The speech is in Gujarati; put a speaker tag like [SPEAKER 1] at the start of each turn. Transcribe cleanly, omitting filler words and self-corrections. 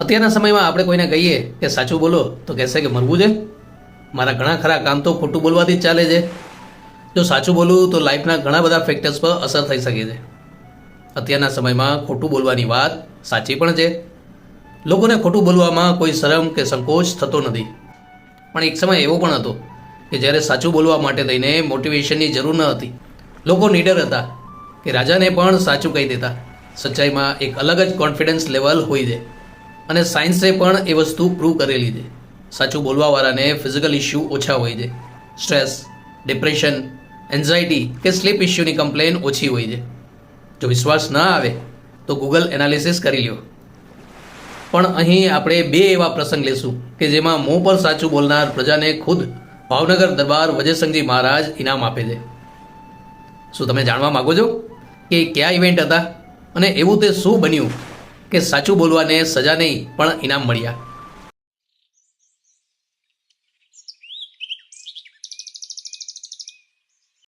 [SPEAKER 1] અત્યારના સમયમાં આપણે કોઈને કહીએ કે સાચું બોલો તો કહેશે કે મરવું છે, મારા ઘણા ખરા કામ તો ખોટું બોલવાથી જ ચાલે છે. જો સાચું બોલું તો લાઈફના ઘણા બધા ફેક્ટર્સ પર અસર થઈ શકે છે. અત્યારના સમયમાં ખોટું બોલવાની વાત સાચી પણ છે. લોકોને ખોટું બોલવામાં કોઈ શરમ કે સંકોચ થતો નથી. પણ એક સમય એવો પણ હતો કે જ્યારે સાચું બોલવા માટે થઈને મોટિવેશનની જરૂર ન હતી. લોકો નીડર હતા કે રાજાને પણ સાચું કહી દેતા. સચ્ચાઈમાં એક અલગ જ કોન્ફિડન્સ લેવલ હોય છે અને સાયન્સે પણ એ વસ્તુ પ્રૂવ કરેલી છે. સાચું બોલવાવાળાને ફિઝિકલ ઇસ્યુ ઓછા હોય છે. સ્ટ્રેસ, ડિપ્રેશન, એન્ઝાયટી કે સ્લીપ ઇસ્યુની કમ્પ્લેન ઓછી હોય છે. જો વિશ્વાસ ન આવે તો ગૂગલ એનાલિસિસ કરી લ્યો. પણ અહીં આપણે બે એવા પ્રસંગ લેશું કે જેમાં મોં પર સાચું બોલનાર પ્રજાને ખુદ ભાવનગર દરબાર વજયસંઘજી મહારાજ ઇનામ આપે છે. શું તમે જાણવા માગો છો કે કયા ઇવેન્ટ હતા અને એવું તે શું બન્યું કે સાચું બોલવાને સજા નહીં પણ ઇનામ મળ્યા?